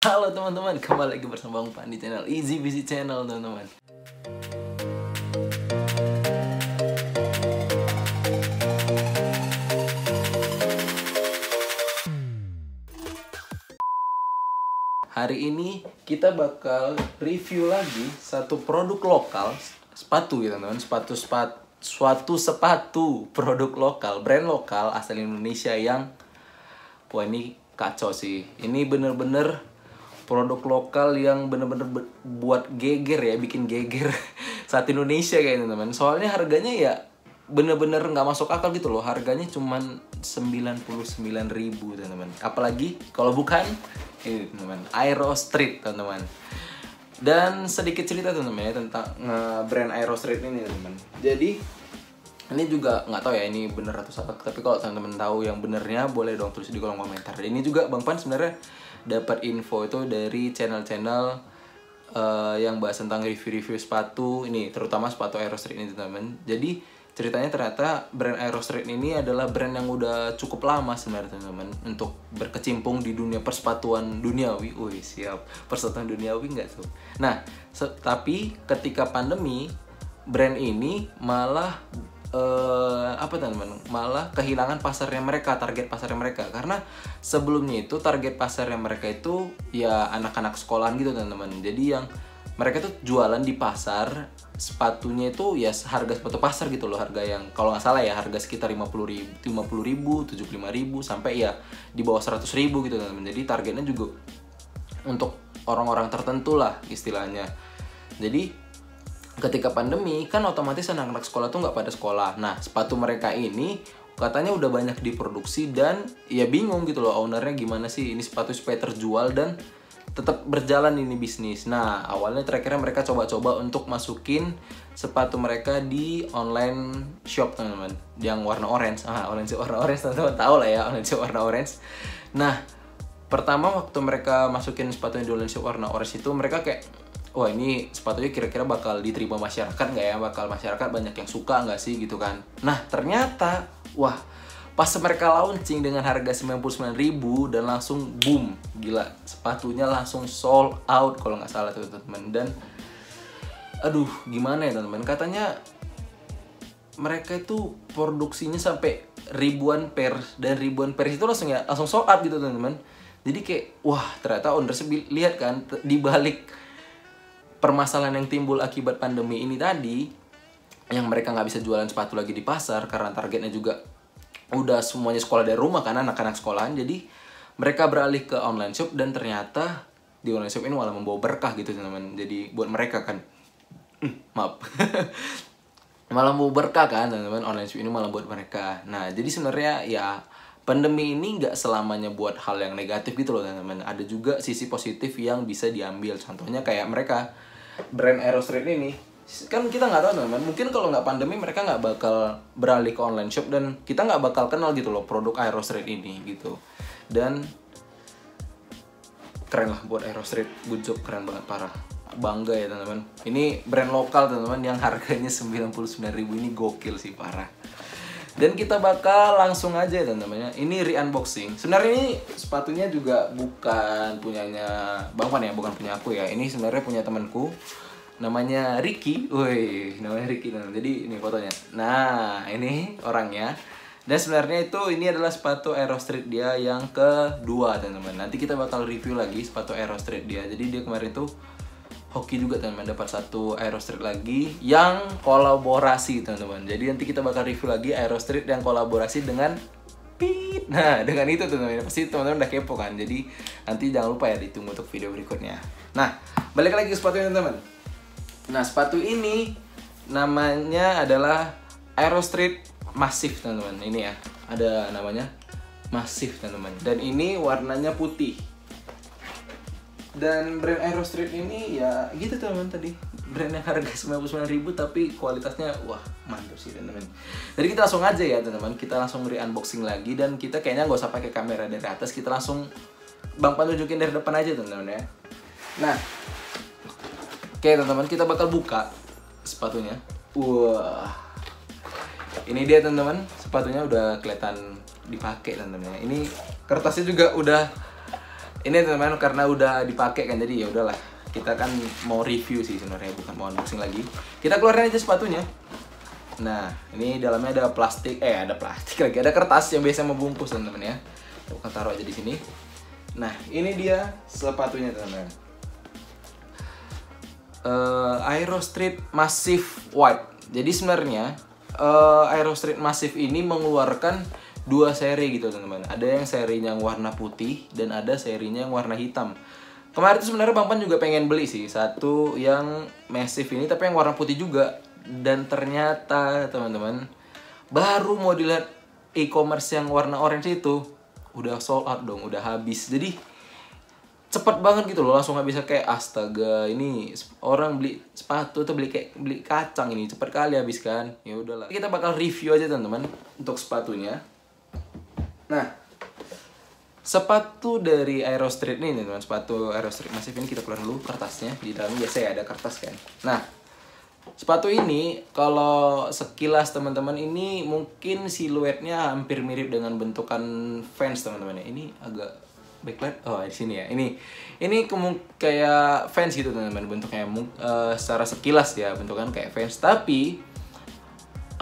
Halo teman-teman, kembali lagi bersama Bang Pan di channel Easy Busy Channel teman-teman. Hari ini kita bakal review lagi satu produk lokal, sepatu ya teman-teman, suatu sepatu produk lokal, brand lokal asal Indonesia yang wah ini kacau sih. Ini bener-bener produk lokal yang bener-bener buat geger ya, bikin geger saat Indonesia kayaknya teman-teman. Soalnya harganya ya bener-bener nggak masuk akal gitu loh. Harganya cuman 99.000 teman-teman. Apalagi kalau bukan ini teman-teman, Aero Street teman-teman. Dan sedikit cerita teman-teman ya tentang brand Aero Street ini teman-teman. Jadi ini juga nggak tahu ya ini bener atau salah, tapi kalau teman-teman tahu yang benernya boleh dong tulis di kolom komentar. Ini juga Bang Pan sebenarnya dapat info itu dari channel-channel yang bahas tentang review-review sepatu ini, terutama sepatu Aero Street ini teman-teman. Jadi ceritanya ternyata brand Aero Street ini adalah brand yang udah cukup lama sebenarnya teman-teman untuk berkecimpung di dunia persepatuan duniawi. Wih siap, persepatuan duniawi nggak tuh? Nah, tapi ketika pandemi brand ini malah apa teman-teman, malah kehilangan pasarnya mereka, target pasarnya mereka. Karena sebelumnya itu target pasarnya mereka itu ya anak-anak sekolahan gitu teman-teman. Jadi yang mereka tuh jualan di pasar, sepatunya itu ya harga sepatu pasar gitu loh. Harga yang kalau nggak salah ya harga sekitar 50.000, 75.000, sampai ya di bawah 100.000 gitu teman-teman. Jadi targetnya juga untuk orang-orang tertentu lah istilahnya. Jadi ketika pandemi kan otomatis anak-anak sekolah tuh nggak pada sekolah. Nah sepatu mereka ini katanya udah banyak diproduksi dan ya bingung gitu loh ownernya gimana sih ini sepatu supaya terjual dan tetap berjalan ini bisnis. Nah awalnya terakhirnya mereka coba-coba untuk masukin sepatu mereka di online shop teman-teman yang warna orange. Online shop warna orange teman-teman tahu lah ya, online shop warna orange. Nah pertama waktu mereka masukin sepatunya di online shop warna orange itu mereka kayak wah ini sepatunya kira-kira bakal diterima masyarakat nggak ya? Bakal masyarakat banyak yang suka nggak sih gitu kan? Nah ternyata wah pas mereka launching dengan harga 99.000 dan langsung boom, gila sepatunya langsung sold out kalau nggak salah teman-teman. Dan aduh gimana ya teman-teman, katanya mereka itu produksinya sampai ribuan pair dan ribuan pair itu langsung sold out gitu teman-teman. Jadi kayak wah ternyata ownernya lihat kan di balik permasalahan yang timbul akibat pandemi ini tadi, yang mereka nggak bisa jualan sepatu lagi di pasar karena targetnya juga udah semuanya sekolah dari rumah kan, anak-anak sekolahan. Jadi mereka beralih ke online shop dan ternyata di online shop ini malah membawa berkah gitu teman-teman. Jadi buat mereka kan maaf malah membawa berkah kan teman-teman, online shop ini malah buat mereka. Nah jadi sebenarnya ya pandemi ini nggak selamanya buat hal yang negatif gitu loh teman-teman. Ada juga sisi positif yang bisa diambil. Contohnya kayak mereka brand Aero Street ini kan kita nggak tahu teman-teman. Mungkin kalau nggak pandemi mereka nggak bakal beralih ke online shop dan kita nggak bakal kenal gitu loh produk Aero Street ini gitu. Dan keren lah buat Aero Street, good job, keren banget parah. Bangga ya teman-teman. Ini brand lokal teman-teman yang harganya 99.000 ini gokil sih parah. Dan kita bakal langsung aja teman-teman ya. Ini re-unboxing. Sebenarnya ini sepatunya juga bukan punyanya Bang Pan ya, bukan punya aku ya. Ini sebenarnya punya temanku. Namanya Ricky. Woi, namanya Ricky teman-teman. Jadi ini fotonya. Nah, ini orangnya. Dan sebenarnya ini adalah sepatu Aero Street dia yang kedua teman-teman. Nanti kita bakal review lagi sepatu Aero Street dia. Jadi dia kemarin tuh hoki juga teman-teman, dapat satu Aero Street lagi yang kolaborasi teman-teman. Jadi nanti kita bakal review lagi Aero Street yang kolaborasi dengan Pit. Nah dengan itu teman-teman pasti teman-teman udah kepo kan. Jadi nanti jangan lupa ya ditunggu untuk video berikutnya. Nah balik lagi ke sepatu ini teman-teman. Nah sepatu ini namanya adalah Aero Street Massive teman-teman. Ini ya ada namanya Massive teman-teman. Dan ini warnanya putih. Dan brand Aero Street ini ya gitu teman-teman tadi. Brand yang harga 99.000 tapi kualitasnya wah mantap sih teman-teman. Jadi kita langsung aja ya teman-teman. Kita langsung re-unboxing lagi dan kita kayaknya nggak usah pakai kamera dari atas. Kita langsung Bang Pan tunjukin dari depan aja teman-teman ya. Nah oke teman-teman, kita bakal buka sepatunya. Wah ini dia teman-teman, sepatunya udah kelihatan dipakai teman-teman ya. Ini kertasnya juga udah ini teman-teman karena udah dipakai kan, jadi ya udahlah. Kita kan mau review sih sebenarnya, bukan mau unboxing lagi. Kita keluarin aja sepatunya. Nah, ini dalamnya ada plastik, ada plastik lagi, ada kertas yang biasa membungkus teman-teman ya. Kita taruh aja di sini. Nah, ini dia sepatunya teman-teman. Aero Street Massive White. Jadi sebenarnya Aero Street Massive ini mengeluarkan 2 seri gitu teman-teman. Ada yang serinya yang warna putih dan ada serinya yang warna hitam. Kemarin tuh sebenarnya Bang Pan juga pengen beli sih satu yang Massive ini, tapi yang warna putih juga. Dan ternyata teman-teman, baru mau dilihat e-commerce yang warna orange itu udah sold out dong, udah habis. Jadi cepet banget gitu loh, langsung nggak bisa. Kayak astaga, ini orang beli sepatu tuh beli kacang, ini cepet kali habis kan. Ya udahlah, kita bakal review aja teman-teman untuk sepatunya. Nah, sepatu dari Aero Street ini teman-teman, sepatu Aero Street Massive ini kita keluar dulu kertasnya. Di dalamnya biasa ya ada kertas kan. Nah, sepatu ini kalau sekilas teman-teman ini mungkin siluetnya hampir mirip dengan bentukan Vans teman-teman ya. Ini agak backlight. Oh, di sini ya. Ini kayak Vans gitu teman-teman, bentuknya secara sekilas ya bentukan kayak Vans, tapi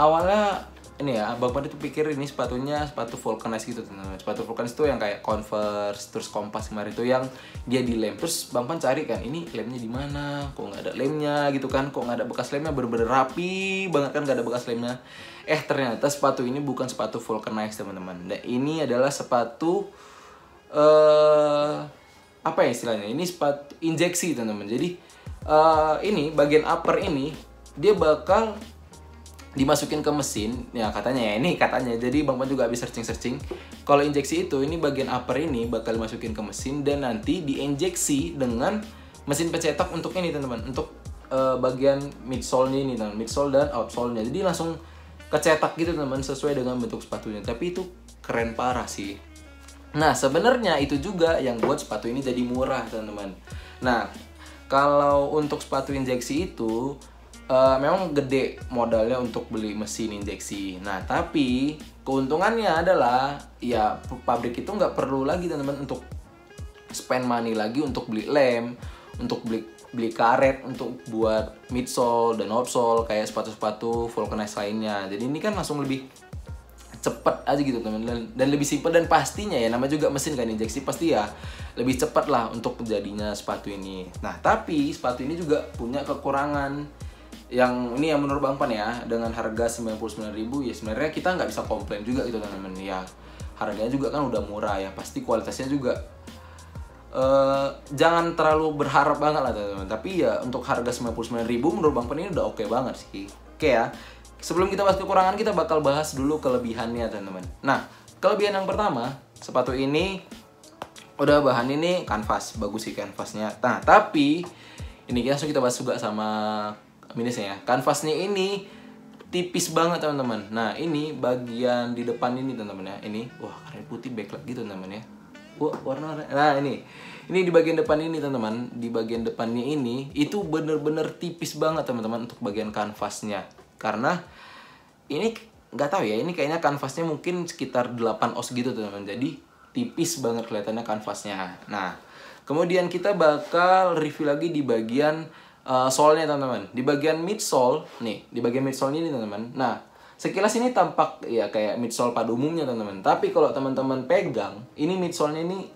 awalnya ini ya, Bang Pan itu pikir ini sepatunya sepatu vulcanize gitu teman-teman. Sepatu vulcanize itu yang kayak Converse, terus Kompas kemarin itu yang dia dilem. Terus Bang Pan cari kan, ini lemnya di mana? Kok nggak ada lemnya gitu kan? Kok nggak ada bekas lemnya? Bener-bener rapi banget kan, nggak ada bekas lemnya. Ternyata sepatu ini bukan sepatu vulcanize teman-teman. Dan ini adalah sepatu apa ya istilahnya? Ini sepatu injeksi teman-teman. Jadi ini bagian upper ini dia bakal dimasukin ke mesin ya katanya ya, ini katanya. Jadi Bang Pan juga habis searching kalau injeksi itu, ini bagian upper ini bakal dimasukin ke mesin dan nanti diinjeksi dengan mesin pencetak untuk ini teman-teman, untuk bagian midsole-nya ini teman, midsole dan outsole-nya. Jadi langsung kecetak gitu teman-teman, sesuai dengan bentuk sepatunya. Tapi itu keren parah sih. Nah, sebenarnya itu juga yang buat sepatu ini jadi murah teman-teman. Nah, kalau untuk sepatu injeksi itu memang gede modalnya untuk beli mesin injeksi. Nah, tapi keuntungannya adalah ya pabrik itu nggak perlu lagi teman-teman untuk spend money lagi untuk beli lem, untuk beli karet untuk buat midsole dan outsole kayak sepatu-sepatu vulcanize lainnya. Jadi ini kan langsung lebih cepet aja gitu teman-teman, dan lebih simpel, dan pastinya ya namanya juga mesin kan injeksi, pasti ya lebih cepat lah untuk jadinya sepatu ini. Nah, tapi sepatu ini juga punya kekurangan yang ini yang menurut Bang Pan ya, dengan harga 99.000 ya sebenarnya kita nggak bisa komplain juga gitu teman-teman ya. Harganya juga kan udah murah ya, pasti kualitasnya juga jangan terlalu berharap banget lah teman-teman. Tapi ya untuk harga 99.000 menurut Bang Pan ini udah oke banget sih. Oke ya. Sebelum kita bahas kekurangan, kita bakal bahas dulu kelebihannya teman-teman. Nah, kelebihan yang pertama, sepatu ini udah bahan ini kanvas, bagus sih kanvasnya. Nah, tapi ini langsung kita bahas juga sama minusnya ya. Kanvasnya ini tipis banget teman-teman. Nah, ini bagian di depan ini teman-teman ya. Ini wah keren putih backlight gitu teman-teman ya. Wah, warna-warna. Nah, ini di bagian depan ini teman-teman. Di bagian depannya ini itu bener-bener tipis banget teman-teman untuk bagian kanvasnya. Karena ini nggak tahu ya, ini kayaknya kanvasnya mungkin sekitar 8 oz gitu teman-teman. Jadi tipis banget kelihatannya kanvasnya. Nah, kemudian kita bakal review lagi di bagian sole-nya teman-teman. Di bagian midsole nih, di bagian midsole ini teman-teman. Nah, sekilas ini tampak ya kayak midsole pada umumnya teman-teman. Tapi kalau teman-teman pegang, ini midsole-nya ini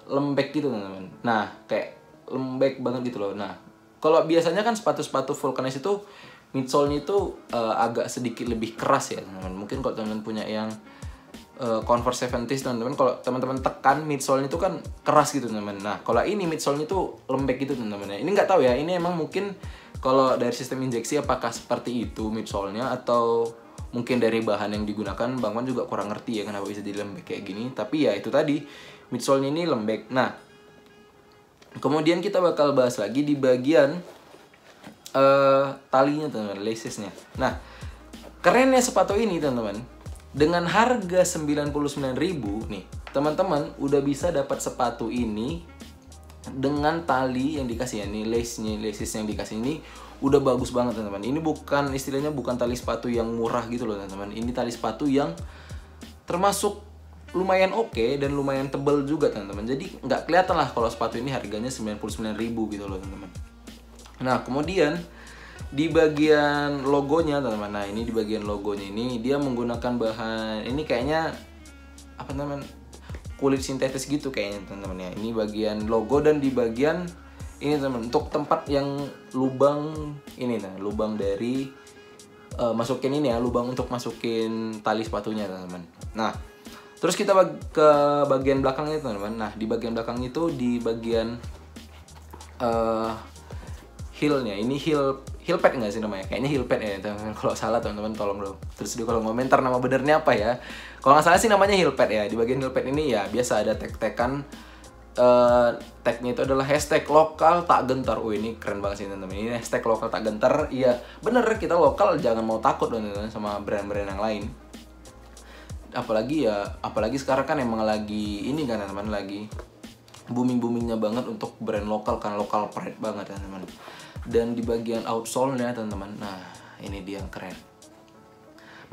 lembek gitu teman-teman. Nah, kayak lembek banget gitu loh. Nah, kalau biasanya kan sepatu-sepatu vulcanize itu midsole-nya itu agak sedikit lebih keras ya teman-teman. Mungkin kalau teman-teman punya yang Converse 70s teman-teman, kalau teman-teman tekan midsole-nya itu kan keras gitu teman-teman. Nah, kalau ini midsole-nya itu lembek gitu teman-teman. Ini nggak tahu ya, ini emang mungkin kalau dari sistem injeksi apakah seperti itu midsole-nya, atau mungkin dari bahan yang digunakan. Bang Wan juga kurang ngerti ya kenapa bisa jadi lembek kayak gini. Tapi ya itu tadi, midsole-nya ini lembek. Nah, kemudian kita bakal bahas lagi di bagian talinya teman-teman, laces-nya. Nah, kerennya sepatu ini teman-teman, dengan harga 99.000 nih, teman-teman udah bisa dapat sepatu ini dengan tali yang dikasih ya, nih laces yang dikasih ini udah bagus banget teman-teman. Ini bukan istilahnya bukan tali sepatu yang murah gitu loh teman-teman. Ini tali sepatu yang termasuk lumayan oke dan lumayan tebel juga teman-teman. Jadi nggak kelihatan lah kalau sepatu ini harganya 99.000 gitu loh teman-teman. Nah kemudian di bagian logonya teman-teman, nah ini di bagian logonya ini dia menggunakan bahan ini kayaknya apa namanya, kulit sintetis gitu kayaknya teman-teman ya. Ini bagian logo dan di bagian ini teman, untuk tempat yang lubang ini, nah lubang dari masukin ini ya, lubang untuk masukin tali sepatunya teman-teman. Nah terus kita ke bagian belakangnya teman-teman. Nah di bagian belakang itu di bagian heelnya, ini heel pad nggak sih namanya? Kayaknya heel pad ya teman-teman. Kalau salah teman-teman tolong dong. Terus di kolom komentar nama benernya apa ya. Kalau nggak salah sih namanya heel pad ya. Di bagian heel pad ini ya biasa ada tag-tagan. Tagnya itu adalah hashtag lokal tak gentar. Ini keren banget sih teman-teman. Ini hashtag lokal tak gentar. Iya bener, kita lokal, jangan mau takut teman-teman sama brand-brand yang lain. Apalagi sekarang kan emang lagi ini kan teman-teman, lagi booming-boomingnya banget untuk brand lokal kan, lokal pride banget teman-teman. Dan di bagian outsole-nya teman-teman, nah ini dia yang keren.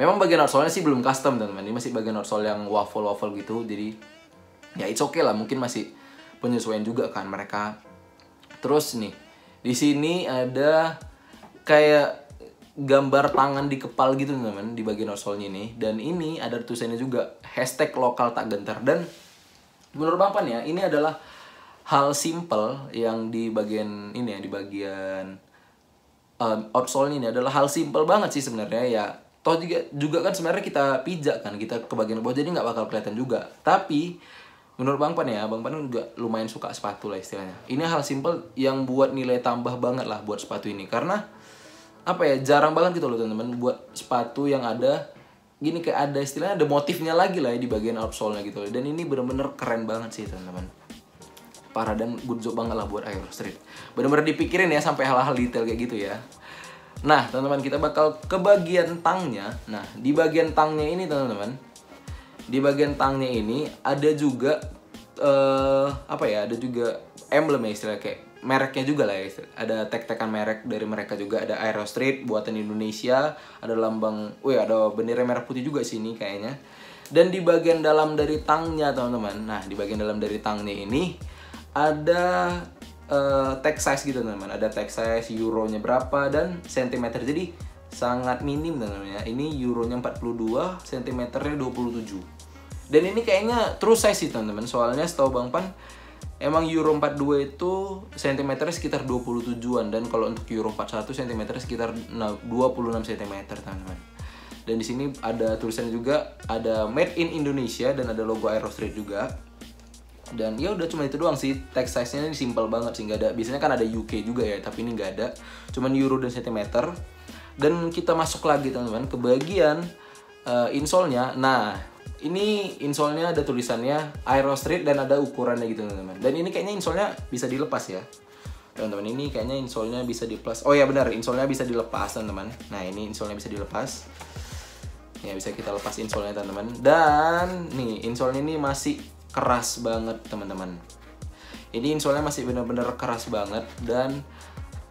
Memang bagian outsole-nya sih belum custom teman-teman, ini masih bagian outsole yang waffle gitu. Jadi ya it's okay lah, mungkin masih penyesuaian juga kan mereka. Terus nih di sini ada kayak gambar tangan di kepal gitu teman-teman di bagian outsole-nya ini. Dan ini ada tulisannya juga hashtag lokal tak gentar. Dan menurut Bang Pan ya, ini adalah hal simple yang di bagian ini ya, di bagian outsole ini adalah hal simple banget sih sebenarnya ya. Toh juga kan sebenarnya kita pijak kan, kita ke bagian bawah, jadi nggak bakal kelihatan juga. Tapi menurut Bang Pan ya, Bang Pan juga lumayan suka sepatu lah istilahnya. Ini hal simple yang buat nilai tambah banget lah buat sepatu ini. Karena apa ya, jarang banget gitu loh teman-teman buat sepatu yang ada gini, kayak ada istilahnya ada motifnya lagi lah ya di bagian outsole-nya gitu loh. Dan ini bener-bener keren banget sih teman-teman. Parah dan good job banget lah buat Aero Street. Bener-bener dipikirin ya sampai hal-hal detail kayak gitu ya. Nah teman-teman, kita bakal ke bagian tangnya. Nah di bagian tangnya ini teman-teman, di bagian tangnya ini ada juga ada juga emblem ya istilahnya, kayak mereknya juga lah ya. Ada tag-tagan merek dari mereka juga, ada Aero Street buatan Indonesia, ada lambang, ada bendera merah putih juga sini kayaknya. Dan di bagian dalam dari tangnya teman-teman, nah di bagian dalam dari tangnya ini ada tag size gitu teman-teman. Ada tag size, euronya berapa dan sentimeter. Jadi sangat minim teman-teman ya. Ini euronya 42, sentimeternya 27. Dan ini kayaknya true size sih teman-teman. Soalnya setahu Bang Pan emang Euro 42 itu sentimeternya sekitar 27-an. Dan kalau untuk Euro 41 sentimeternya sekitar 26 cm teman-teman. Dan di sini ada tulisannya juga, ada Made in Indonesia dan ada logo Aero Street juga. Dan ya udah cuma itu doang sih. Tag size-nya ini simple banget sih, nggak ada. Biasanya kan ada UK juga ya, tapi ini nggak ada. Cuman Euro dan sentimeter. Dan kita masuk lagi teman-teman ke bagian insole-nya. Nah, ini insole-nya ada tulisannya Aero Street dan ada ukurannya gitu teman-teman. Dan ini kayaknya insole-nya bisa dilepas ya. Teman-teman, ini kayaknya insole-nya bisa dilepas. Oh ya benar, insole-nya bisa dilepas teman-teman. Nah, ini insole-nya bisa dilepas. Ya bisa kita lepas insole-nya teman-teman. Dan nih insole-nya ini masih keras banget teman-teman. Ini insole-nya masih benar-benar keras banget. Dan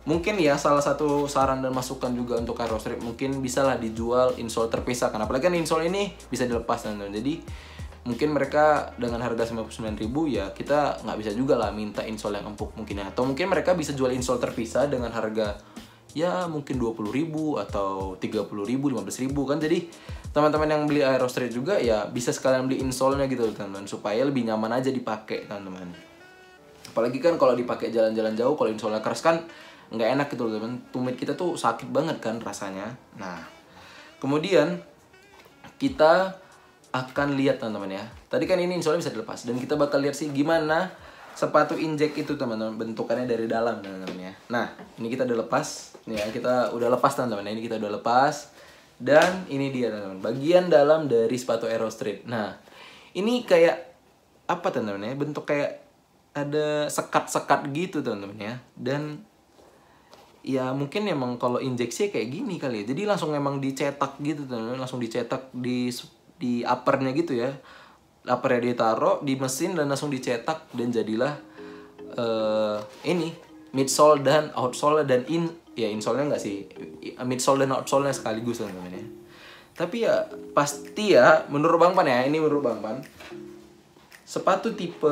mungkin ya salah satu saran dan masukan juga untuk Aero Street, mungkin bisalah dijual insole terpisah kan. Apalagi kan insole ini bisa dilepas teman-teman. Jadi mungkin mereka dengan harga 99.000 ya kita nggak bisa juga lah minta insole yang empuk mungkin ya. Atau mungkin mereka bisa jual insole terpisah dengan harga ya mungkin 20.000 atau 30.000, 15.000 kan. Jadi teman-teman yang beli Aero Street juga ya bisa sekalian beli insole-nya gitu teman-teman, supaya lebih nyaman aja dipakai teman-teman. Apalagi kan kalau dipakai jalan-jalan jauh, kalau insole-nya keras kan nggak enak gitu loh teman. Tumit kita tuh sakit banget kan rasanya. Nah kemudian kita akan lihat teman-teman ya. Tadi kan ini insole-nya bisa dilepas, dan kita bakal lihat sih gimana sepatu injek itu teman-teman, bentukannya dari dalam teman-teman ya. Nah ini kita udah lepas nih ya, kita udah lepas teman-teman. Ini kita udah lepas. Dan ini dia teman-teman, bagian dalam dari sepatu Aero Street. Nah ini kayak apa teman-teman ya, bentuk kayak ada sekat-sekat gitu teman-teman ya. Dan ya mungkin emang kalau injeksi kayak gini kali ya. Jadi langsung emang dicetak gitu teman-teman, langsung dicetak di uppernya gitu ya. Uppernya ditaruh di mesin dan langsung dicetak, dan jadilah ini midsole dan outsole dan insole-nya enggak sih, midsole dan outsole-nya sekaligus teman-teman ya. Tapi ya pasti ya, menurut Bang Pan ya, ini menurut Bang Pan, sepatu tipe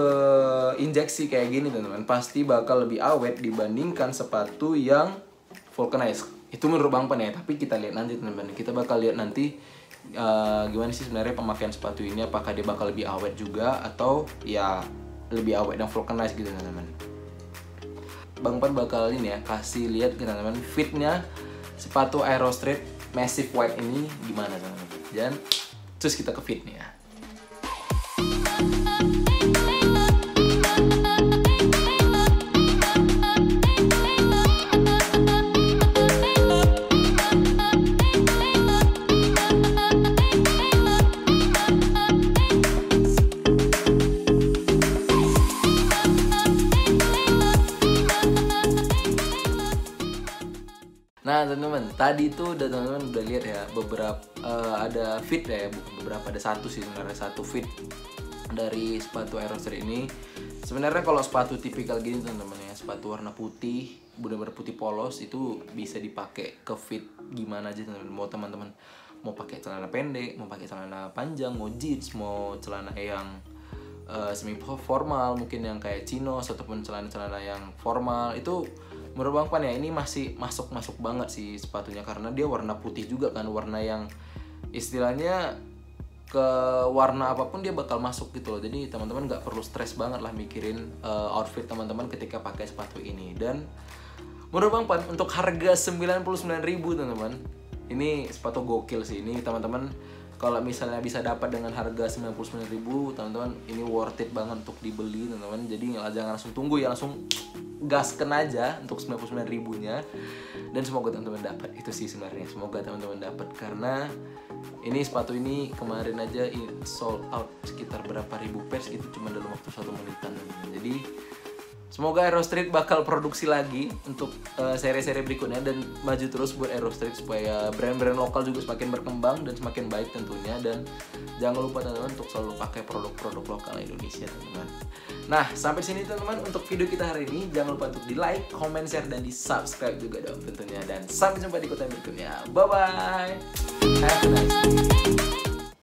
injeksi kayak gini teman-teman pasti bakal lebih awet dibandingkan sepatu yang vulcanized. Itu menurut Bang Pan ya, tapi kita lihat nanti teman-teman. Kita bakal lihat nanti gimana sih sebenarnya pemakaian sepatu ini, apakah dia bakal lebih awet juga atau ya lebih awet dan vulcanized gitu teman-teman. Bang Pan bakal ini ya kasih lihat ke teman-teman fitnya sepatu Aerostreet Massive White ini gimana teman-teman. Dan terus kita ke fitnya ya. Nah teman-teman, tadi itu teman-teman udah lihat ya beberapa ada fit ya, bukan beberapa, ada satu sih sebenarnya, satu fit dari sepatu Aerostreet ini. Sebenarnya kalau sepatu tipikal gini teman-teman ya, sepatu warna putih, benar-benar putih polos, itu bisa dipakai ke fit gimana aja teman-teman. Mau teman-teman mau pakai celana pendek, mau pakai celana panjang, mau jeans, mau celana yang semi formal, mungkin yang kayak chinos ataupun celana-celana yang formal, itu menurut Bang Pan ya ini masih masuk banget sih sepatunya, karena dia warna putih juga kan, warna yang istilahnya ke warna apapun dia bakal masuk gitu loh. Jadi teman-teman nggak perlu stres banget lah mikirin outfit teman-teman ketika pakai sepatu ini. Dan menurut Bang Pan untuk harga 99.000 teman-teman, ini sepatu gokil sih. Ini teman-teman kalau misalnya bisa dapat dengan harga 99.000 teman-teman, ini worth it banget untuk dibeli teman-teman. Jadi jangan langsung tunggu ya, langsung gasken aja untuk 99.000-nya. Dan semoga teman-teman dapat. Itu sih sebenarnya, semoga teman-teman dapat, karena ini sepatu ini kemarin aja sold out sekitar berapa ribu pairs gitu cuma dalam waktu 1 menitan. Jadi semoga Aerostreet bakal produksi lagi untuk seri-seri berikutnya dan maju terus buat Aerostreet supaya brand-brand lokal juga semakin berkembang dan semakin baik tentunya. Dan jangan lupa teman-teman untuk selalu pakai produk-produk lokal Indonesia teman-teman. Nah sampai sini teman-teman untuk video kita hari ini. Jangan lupa untuk di like, comment, share, dan di subscribe juga dong tentunya. Dan sampai jumpa di konten berikutnya. Bye bye. Have a nice day.